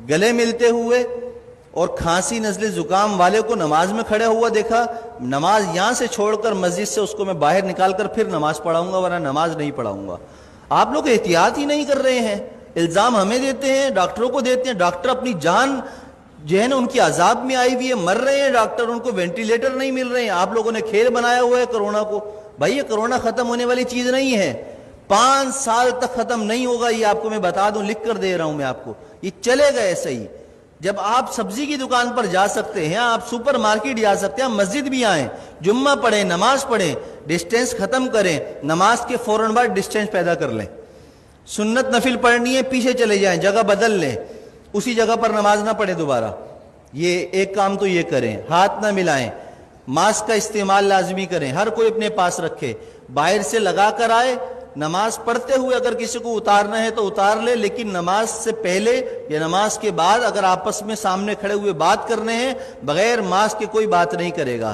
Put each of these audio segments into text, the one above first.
گلے ملتے ہوئے اور کھانسی نزلے زکام والے کو نماز میں کھڑا ہوا دیکھا، نماز یہاں سے چھوڑ کر مسجد سے اس کو میں باہر نکال کر پھر نماز پڑھاؤں گا، ورنہ نماز نہیں پڑھاؤں گا۔ آپ لوگ احتیاط ہی نہیں کر رہے ہیں، الزام ہمیں دیتے ہیں، ڈاکٹروں کو دیتے ہیں، ڈاکٹر اپنی جان جو ہے نا ان کی عذاب میں آئی ہوئی ہے، مر رہے ہیں ڈاکٹر، ان کو وینٹیلیٹر نہیں مل رہے ہیں۔ آپ لوگوں نے کھیل بنایا ہوا ہے کرونا کو۔ بھائی یہ کرونا ختم ہونے والی چیز نہیں ہے، 5 سال تک ختم نہیں ہوگا، یہ آپ کو میں بتا دوں، لکھ کر دے رہا ہوں میں آپ کو، یہ چلے گا ایسا ہی۔ جب آپ سبزی کی دکان پر جا سکتے ہیں، آپ سپر مارکیٹ جا سکتے ہیں، مسجد بھی آئیں، جمعہ پڑھیں، نماز پڑھیں، ڈسٹینس ختم کریں، نماز کے فوراً بعد ڈسٹینس پیدا کر لیں۔ سنت نفل پڑھنی ہے، پیچھے چلے جائیں، جگہ بدل لیں، اسی جگہ پر نماز نہ پڑھیں دوبارہ۔ یہ ایک کام تو یہ کریں، ہاتھ نہ ملائیں، ماسک کا استعمال لازمی کریں، ہر کوئی اپنے پاس رکھے، باہر سے لگا کر آئے، نماز پڑھتے ہوئے اگر کسی کو اتارنا ہے تو اتار لے، لیکن نماز سے پہلے یا نماز کے بعد اگر آپس میں سامنے کھڑے ہوئے بات کرنے ہیں، بغیر ماسک کے کوئی بات نہیں کرے گا۔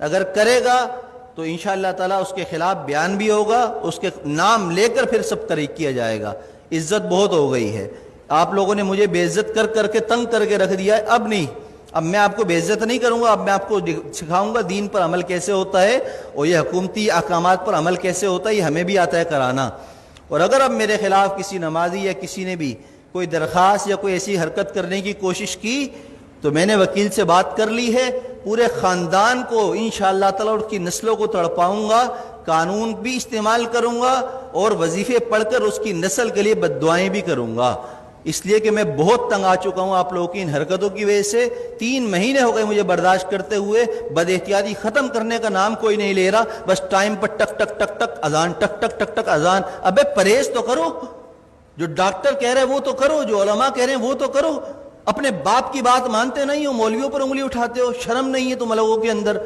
اگر کرے گا تو انشاءاللہ تعالیٰ اس کے خلاف بیان بھی ہوگا، اس کے نام لے کر پھر سب طریق کیا جائے گا۔ عزت بہت ہو گئی ہے، آپ لوگوں نے مجھے بے عزت کر کر کے تنگ کر کے رکھ دیا ہے، اب نہیں، اب میں آپ کو بے عزت نہیں کروں گا، اب میں آپ کو سکھاؤں گا دین پر عمل کیسے ہوتا ہے، اور یہ حکومتی احکامات پر عمل کیسے ہوتا ہے، یہ ہمیں بھی آتا ہے کرانا۔ اور اگر اب میرے خلاف کسی نمازی یا کسی نے بھی کوئی درخواست یا کوئی ایسی حرکت کرنے کی کوشش کی تو میں نے وکیل سے بات کر لی ہے، پورے خاندان کو انشاءاللہ تعالیٰ اس کی نسلوں کو تڑپاؤں گا، قانون بھی استعمال کروں گا، اور وظیفے پڑھ کر اس کی نسل کے لیے بد دعائیں بھی کروں گا، اس لیے کہ میں بہت تنگ آ چکا ہوں آپ لوگوں کی ان حرکتوں کی وجہ سے۔ 3 مہینے ہو گئے مجھے برداشت کرتے ہوئے، بد احتیاطی ختم کرنے کا نام کوئی نہیں لے رہا، بس ٹائم پر ٹک ٹک ٹک ٹک اذان، ٹک ٹک ٹک ٹک اذان۔ ابے پرہیز تو کرو، جو ڈاکٹر کہہ رہے وہ تو کرو، جو علماء کہہ رہے ہیں وہ تو کرو، اپنے باپ کی بات مانتے نہیں ہو، مولویوں پر انگلی اٹھاتے ہو، شرم نہیں ہے تم لوگوں کے اندر۔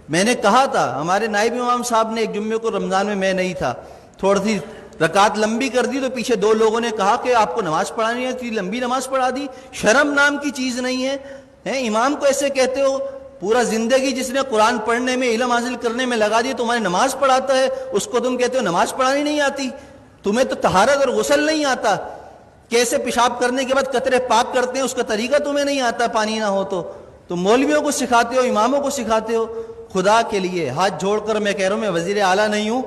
میں نے کہا تھا، ہمارے نائب امام صاحب نے ایک جمعے کو رمضان میں نہیں تھا، تھوڑی سی رکعت لمبی کر دی تو پیچھے 2 لوگوں نے کہا کہ آپ کو نماز پڑھانی ہے، اتنی لمبی نماز پڑھا دی، شرم نام کی چیز نہیں ہے، امام کو ایسے کہتے ہو؟ پورا زندگی جس نے قرآن پڑھنے میں، علم حاصل کرنے میں لگا دی، تمہاری نماز پڑھاتا ہے، اس کو تم کہتے ہو نماز پڑھانی نہیں آتی؟ تمہیں تو طہارت اور غسل نہیں آتا، کیسے پیشاب کرنے کے بعد قطرے پاک کرتے ہیں اس کا طریقہ تمہیں نہیں آتا، پانی نہ ہو تو تم مولویوں کو سکھاتے ہو، اماموں کو سکھاتے ہو۔ خدا کے لیے ہاتھ جوڑ کر میں کہہ رہا ہوں، میں وزیر اعلیٰ نہیں ہوں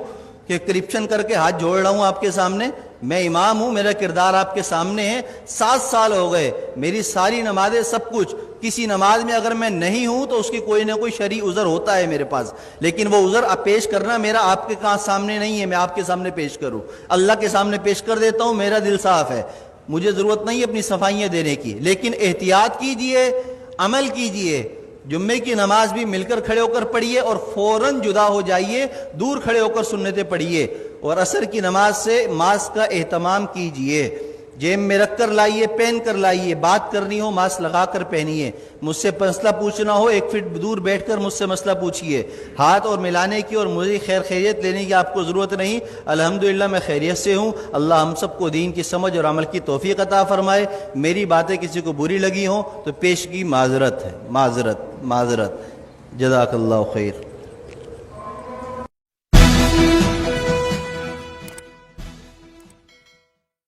کہ کرپشن کر کے ہاتھ جوڑ رہا ہوں آپ کے سامنے، میں امام ہوں، میرا کردار آپ کے سامنے ہے۔ 7 سال ہو گئے، میری ساری نمازیں، سب کچھ، کسی نماز میں اگر میں نہیں ہوں تو اس کی کوئی نہ کوئی شرعی عذر ہوتا ہے میرے پاس، لیکن وہ عذر پیش کرنا میرا آپ کے سامنے نہیں ہے، میں آپ کے سامنے پیش کروں، اللہ کے سامنے پیش کر دیتا ہوں، میرا دل صاف ہے، مجھے ضرورت نہیں اپنی صفائیاں دینے کی۔ لیکن احتیاط کیجئے، عمل کیجئے، جمعے کی نماز بھی مل کر کھڑے ہو کر پڑھیے اور فوراً جدا ہو جائیے، دور کھڑے ہو کر سنتیں پڑھیے، اور عصر کی نماز سے ماسک کا اہتمام کیجئے، جیب میں رکھ کر لائیے، پہن کر لائیے، بات کرنی ہو ماسک لگا کر پہنیے، مجھ سے مسئلہ پوچھنا ہو 1 فٹ دور بیٹھ کر مجھ سے مسئلہ پوچھیے، ہاتھ اور ملانے کی اور مجھے خیریت لینے کی آپ کو ضرورت نہیں، الحمدللہ میں خیریت سے ہوں۔ اللہ ہم سب کو دین کی سمجھ اور عمل کی توفیق عطا فرمائے۔ میری باتیں کسی کو بری لگی ہوں تو پیشگی معذرت ہے، معذرت، جزاک اللہ خیر۔